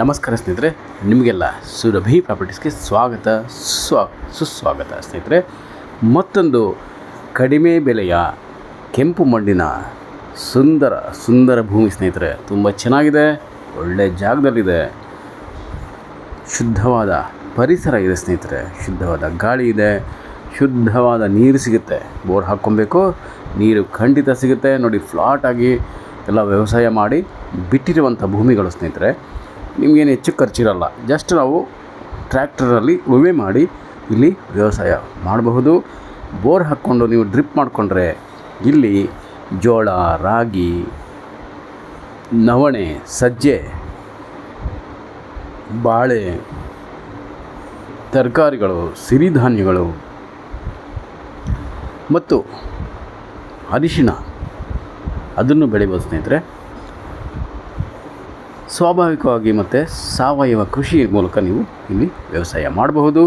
ನಮಸ್ಕಾರ ಸ್ನೇಹಿತರೆ, ನಿಮಗೆಲ್ಲ ಸುರಭಿ ಪ್ರಾಪರ್ಟೀಸ್ಗೆ ಸ್ವಾಗತ ಸುಸ್ವಾಗತ ಸ್ನೇಹಿತರೆ. ಮತ್ತೊಂದು ಕಡಿಮೆ ಬೆಲೆಯ ಕೆಂಪು ಮಣ್ಣಿನ ಸುಂದರ ಭೂಮಿ ಸ್ನೇಹಿತರೆ. ತುಂಬ ಚೆನ್ನಾಗಿದೆ, ಒಳ್ಳೆ ಜಾಗದಲ್ಲಿದೆ, ಶುದ್ಧವಾದ ಪರಿಸರ ಇದೆ ಸ್ನೇಹಿತರೆ. ಶುದ್ಧವಾದ ಗಾಳಿ ಇದೆ, ಶುದ್ಧವಾದ ನೀರು ಸಿಗುತ್ತೆ. ಬೋರ್ ಹಾಕ್ಕೊಬೇಕು, ನೀರು ಖಂಡಿತ ಸಿಗುತ್ತೆ. ನೋಡಿ, ಫ್ಲಾಟ್ ಆಗಿ ಎಲ್ಲ ವ್ಯವಸಾಯ ಮಾಡಿ ಬಿಟ್ಟಿರುವಂಥ ಭೂಮಿಗಳು ಸ್ನೇಹಿತರೆ. ನಿಮಗೇನು ಹೆಚ್ಚು ಖರ್ಚಿರಲ್ಲ. ಜಸ್ಟ್ ನಾವು ಟ್ರ್ಯಾಕ್ಟರಲ್ಲಿ ಉಳುಮೆ ಮಾಡಿ ಇಲ್ಲಿ ವ್ಯವಸಾಯ ಮಾಡಬಹುದು. ಬೋರ್ ಹಾಕ್ಕೊಂಡು ನೀವು ಡ್ರಿಪ್ ಮಾಡಿಕೊಂಡ್ರೆ ಇಲ್ಲಿ ಜೋಳ, ರಾಗಿ, ನವಣೆ, ಸಜ್ಜೆ, ಬಾಳೆ, ತರಕಾರಿಗಳು, ಸಿರಿಧಾನ್ಯಗಳು ಮತ್ತು ಅರಿಶಿಣ ಅದನ್ನು ಬೆಳಿಬೋದು ಸ್ನೇಹಿತರೆ. ಸ್ವಾಭಾವಿಕವಾಗಿ ಮತ್ತು ಸಾವಯವ ಕೃಷಿ ಮೂಲಕ ನೀವು ಇಲ್ಲಿ ವ್ಯವಸಾಯ ಮಾಡಬಹುದು.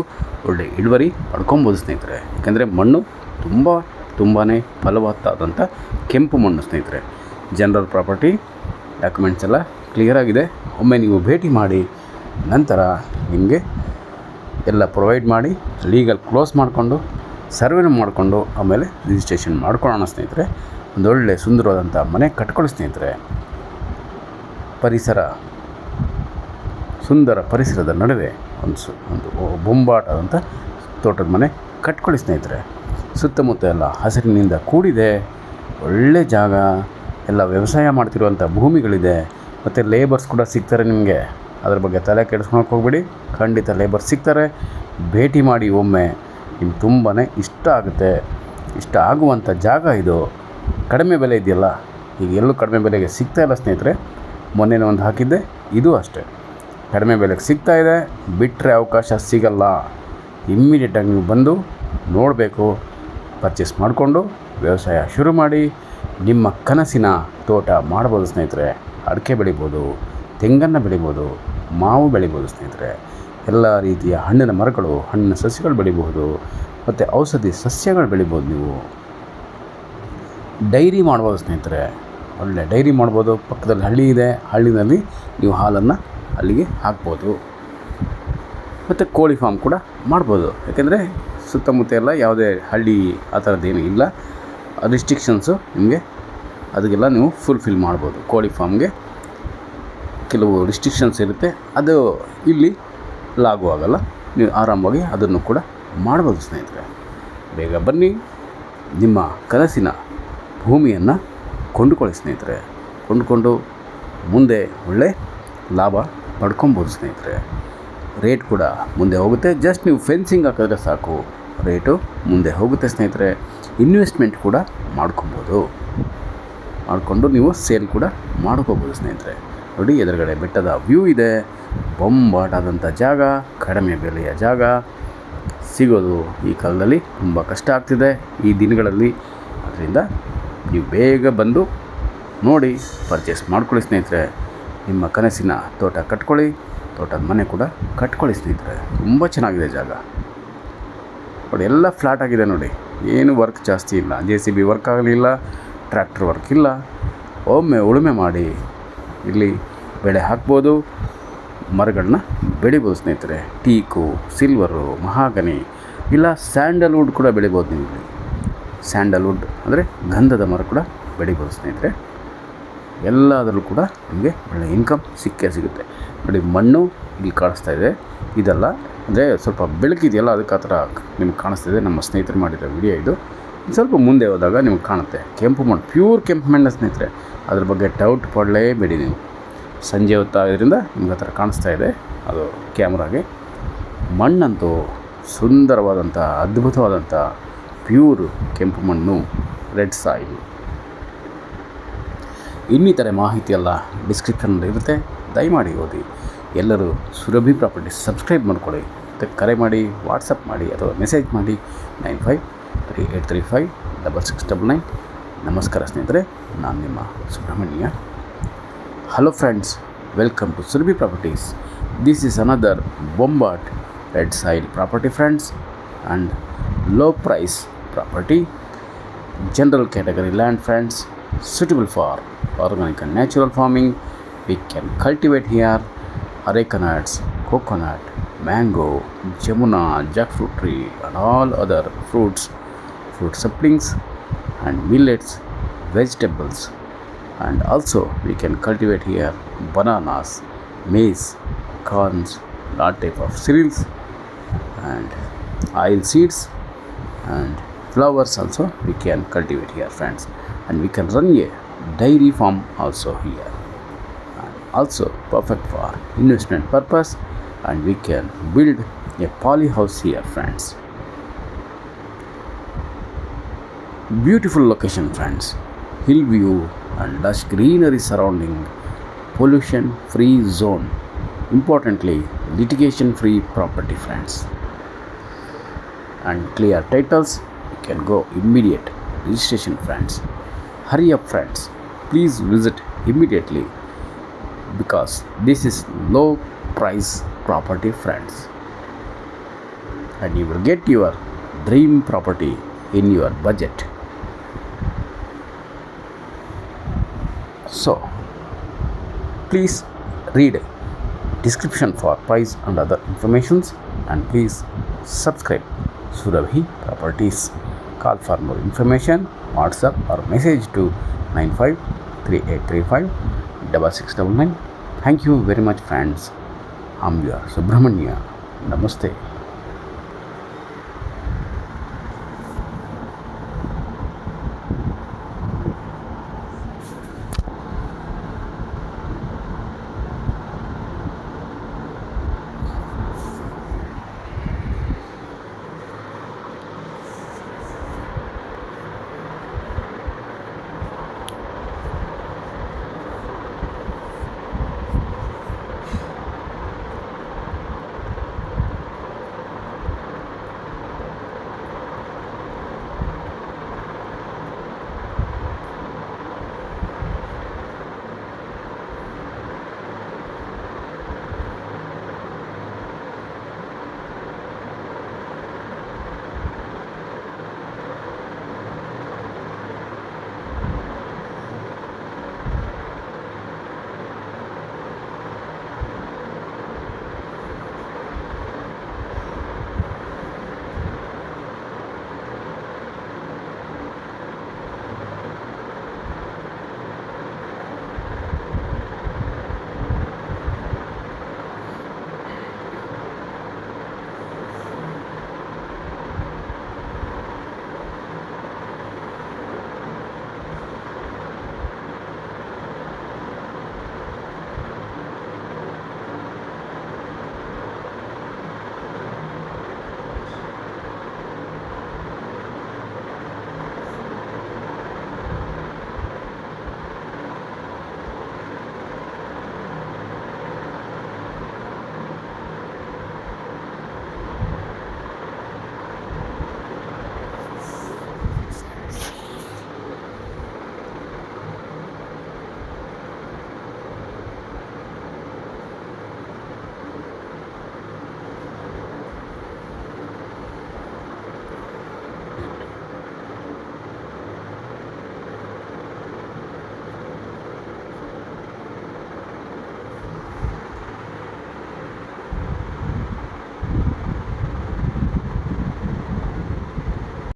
ಒಳ್ಳೆಯ ಇಳುವರಿ ಪಡ್ಕೊಬೋದು ಸ್ನೇಹಿತರೆ. ಯಾಕೆಂದರೆ ಮಣ್ಣು ತುಂಬಾ ಫಲವತ್ತಾದಂಥ ಕೆಂಪು ಮಣ್ಣು ಸ್ನೇಹಿತರೆ. ಜನರಲ್ ಪ್ರಾಪರ್ಟಿ ಡಾಕ್ಯುಮೆಂಟ್ಸ್ ಎಲ್ಲ ಕ್ಲಿಯರಾಗಿದೆ. ಒಮ್ಮೆ ನೀವು ಭೇಟಿ ಮಾಡಿ ನಂತರ ನಿಮಗೆ ಎಲ್ಲ ಪ್ರೊವೈಡ್ ಮಾಡಿ ಲೀಗಲ್ ಕ್ಲೋಸ್ ಮಾಡಿಕೊಂಡು ಸರ್ವೆನ ಮಾಡಿಕೊಂಡು ಆಮೇಲೆ ರಿಜಿಸ್ಟ್ರೇಷನ್ ಮಾಡ್ಕೊಳ್ಳೋಣ ಸ್ನೇಹಿತರೆ. ಒಂದೊಳ್ಳೆ ಸುಂದರವಾದಂಥ ಮನೆ ಕಟ್ಕೊಳ್ಳಿ ಸ್ನೇಹಿತರೆ. ಸುಂದರ ಪರಿಸರದ ನಡುವೆ ಒಂದು ಬೊಂಬಾಟಾದಂಥ ತೋಟದ ಮನೆ ಕಟ್ಕೊಳ್ಳಿ ಸ್ನೇಹಿತರೆ. ಸುತ್ತಮುತ್ತ ಎಲ್ಲ ಹಸಿರಿನಿಂದ ಕೂಡಿದೆ, ಒಳ್ಳೆ ಜಾಗ, ಎಲ್ಲ ವ್ಯವಸಾಯ ಮಾಡ್ತಿರುವಂಥ ಭೂಮಿಗಳಿದೆ. ಮತ್ತು ಲೇಬರ್ಸ್ ಕೂಡ ಸಿಗ್ತಾರೆ ನಿಮಗೆ. ಅದ್ರ ಬಗ್ಗೆ ತಲೆ ಕೆಡಿಸ್ಕೊಳಕ್ಕೆ ಹೋಗ್ಬೇಡಿ, ಖಂಡಿತ ಲೇಬರ್ಸ್ ಸಿಗ್ತಾರೆ. ಭೇಟಿ ಮಾಡಿ ಒಮ್ಮೆ, ನಿಮ್ಗೆ ತುಂಬಾ ಇಷ್ಟ ಆಗುತ್ತೆ. ಇಷ್ಟ ಆಗುವಂಥ ಜಾಗ ಇದು. ಕಡಿಮೆ ಬೆಲೆ ಇದೆಯಲ್ಲ, ಈಗ ಎಲ್ಲೂ ಕಡಿಮೆ ಬೆಲೆಗೆ ಸಿಗ್ತಾಯಿಲ್ಲ ಸ್ನೇಹಿತರೆ. ಮೊನ್ನೆ ಒಂದು ಹಾಕಿದ್ದೆ, ಇದು ಅಷ್ಟೇ ಕಡಿಮೆ ಬೆಲೆಗೆ ಸಿಗ್ತಾಯಿದೆ. ಬಿಟ್ಟರೆ ಅವಕಾಶ ಸಿಗಲ್ಲ. ಇಮ್ಮಿಡಿಯೇಟಾಗಿ ನೀವು ಬಂದು ನೋಡಬೇಕು, ಪರ್ಚೇಸ್ ಮಾಡಿಕೊಂಡು ವ್ಯವಸಾಯ ಶುರು ಮಾಡಿ ನಿಮ್ಮ ಕನಸಿನ ತೋಟ ಮಾಡ್ಬೋದು ಸ್ನೇಹಿತರೆ. ಅಡಿಕೆ ಬೆಳಿಬೋದು, ತೆಂಗನ್ನು ಬೆಳಿಬೋದು, ಮಾವು ಬೆಳಿಬೋದು ಸ್ನೇಹಿತರೆ. ಎಲ್ಲ ರೀತಿಯ ಹಣ್ಣಿನ ಮರಗಳು, ಹಣ್ಣಿನ ಸಸ್ಯಗಳು ಬೆಳಿಬಹುದು. ಮತ್ತು ಔಷಧಿ ಸಸ್ಯಗಳು ಬೆಳಿಬೋದು. ನೀವು ಡೈರಿ ಮಾಡ್ಬೋದು ಸ್ನೇಹಿತರೆ. ಒಳ್ಳೆ ಡೈರಿ ಮಾಡ್ಬೋದು. ಪಕ್ಕದಲ್ಲಿ ಹಳ್ಳಿ ಇದೆ, ಹಳ್ಳಿನಲ್ಲಿ ನೀವು ಹಾಲನ್ನು ಅಲ್ಲಿಗೆ ಹಾಕ್ಬೋದು. ಮತ್ತು ಕೋಳಿ ಫಾರ್ಮ್ ಕೂಡ ಮಾಡ್ಬೋದು. ಯಾಕೆಂದರೆ ಸುತ್ತಮುತ್ತ ಎಲ್ಲ ಯಾವುದೇ ಹಳ್ಳಿ ಆ ಥರದ್ದೇನು ಇಲ್ಲ. ರಿಸ್ಟ್ರಿಕ್ಷನ್ಸು ನಿಮಗೆ ಅದಕ್ಕೆಲ್ಲ ನೀವು ಫುಲ್ಫಿಲ್ ಮಾಡ್ಬೋದು. ಕೋಳಿ ಫಾರ್ಮ್ಗೆ ಕೆಲವು ರಿಸ್ಟ್ರಿಕ್ಷನ್ಸ್ ಇರುತ್ತೆ, ಅದು ಇಲ್ಲಿ ಲಾಗು ಆಗೋಲ್ಲ. ನೀವು ಆರಾಮವಾಗಿ ಅದನ್ನು ಕೂಡ ಮಾಡ್ಬೋದು ಸ್ನೇಹಿತರೆ. ಬೇಗ ಬನ್ನಿ, ನಿಮ್ಮ ಕನಸಿನ ಭೂಮಿಯನ್ನು ಕೊಂಡುಕೊಳ್ಳಿ ಸ್ನೇಹಿತರೆ. ಕೊಂಡುಕೊಂಡು ಮುಂದೆ ಒಳ್ಳೆ ಲಾಭ ಪಡ್ಕೊಬೋದು ಸ್ನೇಹಿತರೆ. ರೇಟ್ ಕೂಡ ಮುಂದೆ ಹೋಗುತ್ತೆ. ಜಸ್ಟ್ ನೀವು ಫೆನ್ಸಿಂಗ್ ಹಾಕಿದ್ರೆ ಸಾಕು, ರೇಟು ಮುಂದೆ ಹೋಗುತ್ತೆ ಸ್ನೇಹಿತರೆ. ಇನ್ವೆಸ್ಟ್ಮೆಂಟ್ ಕೂಡ ಮಾಡ್ಕೊಬೋದು. ಮಾಡಿಕೊಂಡು ನೀವು ಸೇಲ್ ಕೂಡ ಮಾಡ್ಕೋಬೋದು ಸ್ನೇಹಿತರೆ. ನೋಡಿ, ಎದುರುಗಡೆ ಬೆಟ್ಟದ ವ್ಯೂ ಇದೆ. ಬೊಂಬಾಟಾದಂಥ ಜಾಗ, ಕಡಿಮೆ ಬೆಲೆಯ ಜಾಗ ಸಿಗೋದು ಈ ಕಾಲದಲ್ಲಿ ತುಂಬ ಕಷ್ಟ ಆಗ್ತಿದೆ ಈ ದಿನಗಳಲ್ಲಿ. ಅದರಿಂದ ನೀವು ಬೇಗ ಬಂದು ನೋಡಿ ಪರ್ಚೇಸ್ ಮಾಡ್ಕೊಳ್ಳಿ ಸ್ನೇಹಿತರೆ. ನಿಮ್ಮ ಕನಸಿನ ತೋಟ ಕಟ್ಕೊಳ್ಳಿ, ತೋಟದ ಮನೆ ಕೂಡ ಕಟ್ಕೊಳ್ಳಿ ಸ್ನೇಹಿತರೆ. ತುಂಬ ಚೆನ್ನಾಗಿದೆ ಜಾಗ. ನೋಡಿ, ಎಲ್ಲ ಫ್ಲಾಟ್ ಆಗಿದೆ. ನೋಡಿ, ಏನು ವರ್ಕ್ ಜಾಸ್ತಿ ಇಲ್ಲ. JCB ವರ್ಕ್ ಆಗಲಿಲ್ಲ, ಟ್ರ್ಯಾಕ್ಟರ್ ವರ್ಕ್ ಇಲ್ಲ. ಒಮ್ಮೆ ಉಳುಮೆ ಮಾಡಿ ಇಲ್ಲಿ ಬೆಳೆ ಹಾಕ್ಬೋದು, ಮರಗಳನ್ನ ಬೆಳಿಬೋದು ಸ್ನೇಹಿತರೆ. ಟೀಕು, ಸಿಲ್ವರು, ಮಹಾಗನಿ, ಇಲ್ಲ ಸ್ಯಾಂಡಲ್ವುಡ್ ಕೂಡ ಬೆಳಿಬೋದು. ನೀವು ಇಲ್ಲಿ ಸ್ಯಾಂಡಲ್ವುಡ್ ಅಂದರೆ ಗಂಧದ ಮರ ಕೂಡ ಬೆಳಿಬೋದು ಸ್ನೇಹಿತರೆ. ಎಲ್ಲದರಲ್ಲೂ ಕೂಡ ನಿಮಗೆ ಒಳ್ಳೆಯ ಇನ್ಕಮ್ ಸಿಗುತ್ತೆ. ನೋಡಿ, ಮಣ್ಣು ಇಲ್ಲಿ ಕಾಣಿಸ್ತಾ ಇದೆ. ಇದೆಲ್ಲ ಅಂದರೆ ಸ್ವಲ್ಪ ಬೆಳಕಿದೆಯಲ್ಲ, ಅದಕ್ಕೆ ಆ ಥರ ನಿಮ್ಗೆ ಕಾಣಿಸ್ತಿದೆ. ನಮ್ಮ ಸ್ನೇಹಿತರು ಮಾಡಿರೋ ವಿಡಿಯೋ ಇದು. ಸ್ವಲ್ಪ ಮುಂದೆ ಹೋದಾಗ ನಿಮ್ಗೆ ಕಾಣುತ್ತೆ ಕೆಂಪು ಮಣ್ಣು, ಪ್ಯೂರ್ ಕೆಂಪು ಮಣ್ಣು ಸ್ನೇಹಿತರೆ. ಅದ್ರ ಬಗ್ಗೆ ಡೌಟ್ ಪಡಲೇಬೇಡಿ ನೀವು. ಸಂಜೆ ಹೊತ್ತಾಗೋದ್ರಿಂದ ನಿಮ್ಗೆ ಆ ಥರ ಕಾಣಿಸ್ತಾ ಇದೆ ಅದು ಕ್ಯಾಮ್ರಾಗೆ. ಮಣ್ಣಂತೂ ಸುಂದರವಾದಂಥ, ಅದ್ಭುತವಾದಂಥ ಪ್ಯೂರ್ ಕೆಂಪು ಮಣ್ಣು, ರೆಡ್ ಸಾಯಿಲ್. ಇನ್ನಿತರೆ ಮಾಹಿತಿ ಎಲ್ಲ ಡಿಸ್ಕ್ರಿಪ್ಷನಲ್ಲಿ ಇರುತ್ತೆ, ದಯಮಾಡಿ ಓದಿ. ಎಲ್ಲರೂ ಸುರಭಿ ಪ್ರಾಪರ್ಟೀಸ್ ಸಬ್ಸ್ಕ್ರೈಬ್ ಮಾಡ್ಕೊಳ್ಳಿ. ಮತ್ತು ಕರೆ ಮಾಡಿ, ವಾಟ್ಸಪ್ ಮಾಡಿ ಅಥವಾ ಮೆಸೇಜ್ ಮಾಡಿ 9538356699. ನಮಸ್ಕಾರ ಸ್ನೇಹಿತರೆ, ನಾನು ನಿಮ್ಮ Subrahmanya. Hello friends, welcome to Surabhi properties. This is another ಬೊಂಬಾಟ್ red soil property friends, and low price property, general category land friends, suitable for organic and natural farming. We can cultivate here areca nuts, coconut, mango, jamuna, jackfruit tree, and all other fruit saplings, and millets, vegetables, and also we can cultivate here bananas, maize, corns, lot type of cereals, and oil seeds, and flowers also we can cultivate here, friends. And we can run a dairy farm also here, and also perfect for investment purpose. And we can build a poly house here, friends. Beautiful location, friends. Hill view and lush greenery surrounding, pollution free zone, importantly litigation free property, friends. And clear titles, you can go immediate registration, friends. Hurry up, friends, please visit immediately, because this is low price property, friends, and you will get your dream property in your budget. So please read description for price and other informations, and please subscribe Surabhi Properties. Call for more information, WhatsApp or message to 9538356699. Thank you very much, friends. I'm your Subramanya. Namaste.